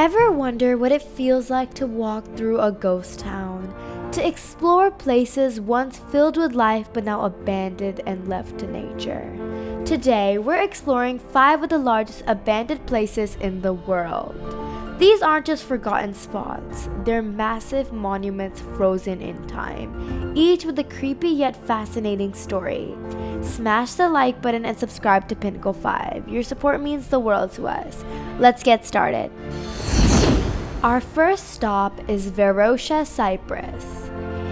Ever wonder what it feels like to walk through a ghost town? To explore places once filled with life but now abandoned and left to nature? Today, we're exploring 5 of the largest abandoned places in the world. These aren't just forgotten spots, they're massive monuments frozen in time, each with a creepy yet fascinating story. Smash the like button and subscribe to Pinnacle 5. Your support means the world to us. Let's get started. Our first stop is Varosha, Cyprus.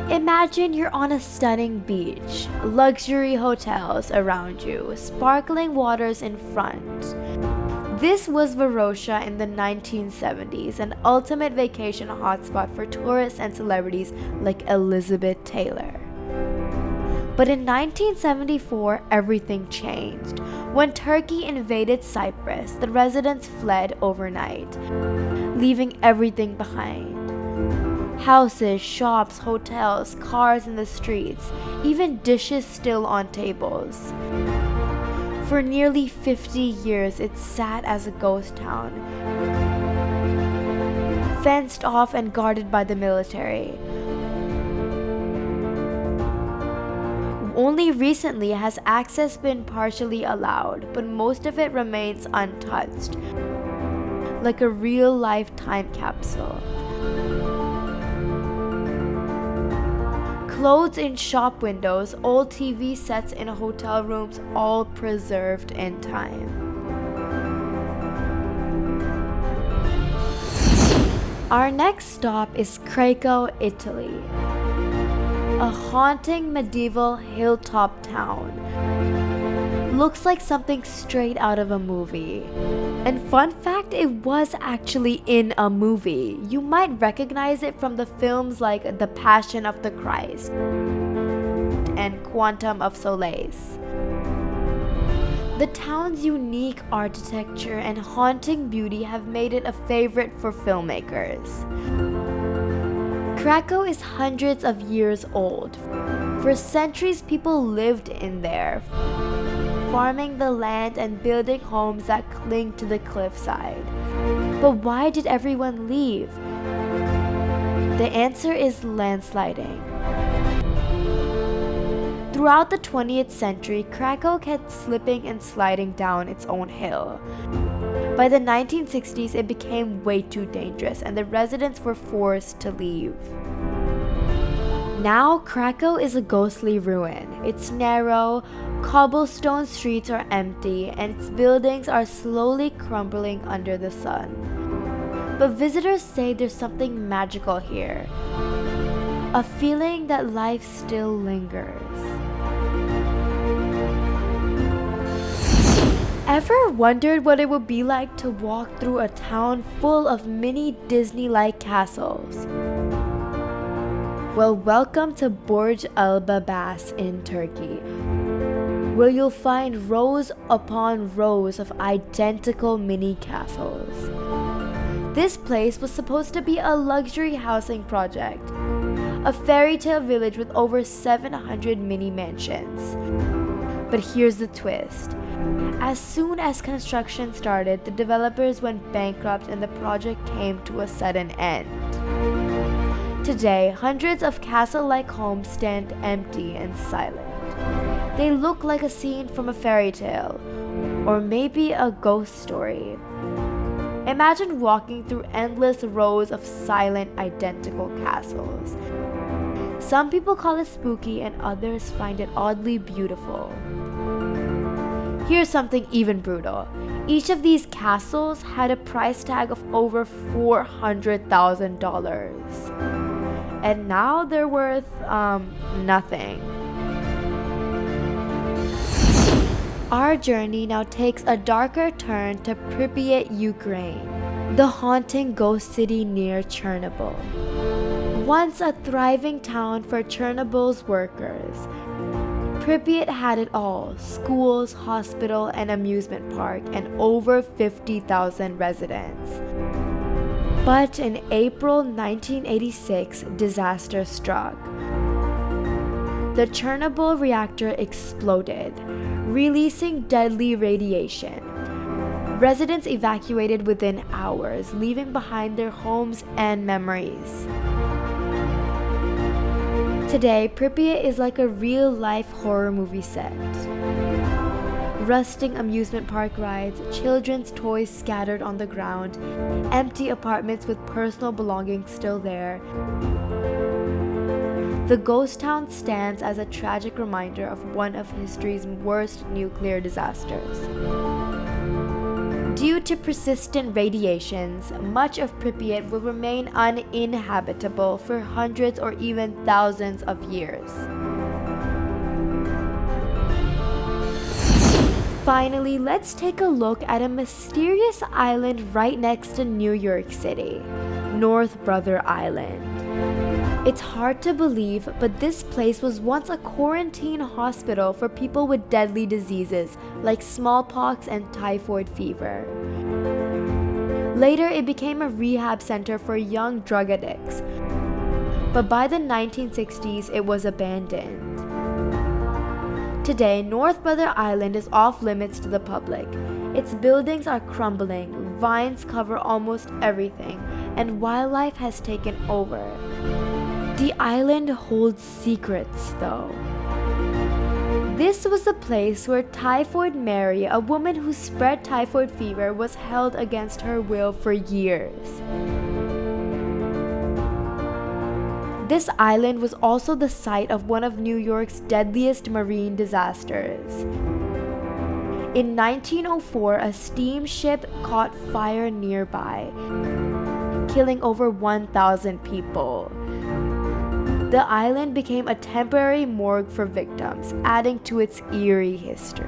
Imagine you're on a stunning beach, luxury hotels around you, sparkling waters in front. This was Varosha in the 1970s, an ultimate vacation hotspot for tourists and celebrities like Elizabeth Taylor. But in 1974, everything changed. When Turkey invaded Cyprus, the residents fled overnight, leaving everything behind. Houses, shops, hotels, cars in the streets, even dishes still on tables. For nearly 50 years, it sat as a ghost town, fenced off and guarded by the military. Only recently has access been partially allowed, but most of it remains untouched, like a real-life time capsule. Clothes in shop windows, old TV sets in hotel rooms, all preserved in time. Our next stop is Krakow, Italy. A haunting medieval hilltop town. Looks like something straight out of a movie. And fun fact, it was actually in a movie. You might recognize it from the films like The Passion of the Christ and Quantum of Solace. The town's unique architecture and haunting beauty have made it a favorite for filmmakers. Krakow is hundreds of years old. For centuries, people lived in there, farming the land and building homes that cling to the cliffside. But why did everyone leave? The answer is landsliding. Throughout the 20th century, Krakow kept slipping and sliding down its own hill. By the 1960s, it became way too dangerous and the residents were forced to leave. Now, Krakow is a ghostly ruin. It's narrow, cobblestone streets are empty, and its buildings are slowly crumbling under the sun. But visitors say there's something magical here, a feeling that life still lingers. Ever wondered what it would be like to walk through a town full of mini Disney-like castles? Well, welcome to Burj Al Babas in Turkey, where you'll find rows upon rows of identical mini castles. This place was supposed to be a luxury housing project, a fairy tale village with over 700 mini mansions. But here's the twist. As soon as construction started, the developers went bankrupt and the project came to a sudden end. Today, hundreds of castle-like homes stand empty and silent. They look like a scene from a fairy tale, or maybe a ghost story. Imagine walking through endless rows of silent, identical castles. Some people call it spooky and others find it oddly beautiful. Here's something even brutal. Each of these castles had a price tag of over $400,000. And now they're worth, nothing. Our journey now takes a darker turn to Pripyat, Ukraine, the haunting ghost city near Chernobyl. Once a thriving town for Chernobyl's workers, Pripyat had it all: schools, hospital, and amusement park, and over 50,000 residents. But in April 1986, disaster struck. The Chernobyl reactor exploded, releasing deadly radiation. Residents evacuated within hours, leaving behind their homes and memories. Today, Pripyat is like a real-life horror movie set. Rusting amusement park rides, children's toys scattered on the ground, empty apartments with personal belongings still there. The ghost town stands as a tragic reminder of one of history's worst nuclear disasters. Due to persistent radiations, much of Pripyat will remain uninhabitable for hundreds or even thousands of years. Finally, let's take a look at a mysterious island right next to New York City, North Brother Island. It's hard to believe, but this place was once a quarantine hospital for people with deadly diseases like smallpox and typhoid fever. Later, it became a rehab center for young drug addicts, but by the 1960s, it was abandoned. Today, North Brother Island is off limits to the public. Its buildings are crumbling, vines cover almost everything, and wildlife has taken over. The island holds secrets, though. This was the place where Typhoid Mary, a woman who spread typhoid fever, was held against her will for years. This island was also the site of one of New York's deadliest marine disasters. In 1904, a steamship caught fire nearby, killing over 1,000 people. The island became a temporary morgue for victims, adding to its eerie history.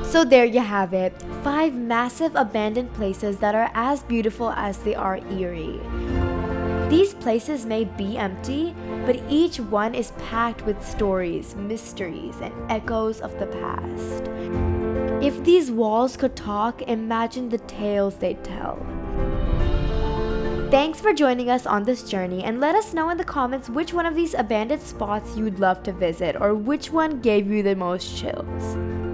So there you have it, 5 massive abandoned places that are as beautiful as they are eerie. These places may be empty, but each one is packed with stories, mysteries, and echoes of the past. If these walls could talk, imagine the tales they'd tell. Thanks for joining us on this journey, and let us know in the comments which one of these abandoned spots you'd love to visit or which one gave you the most chills.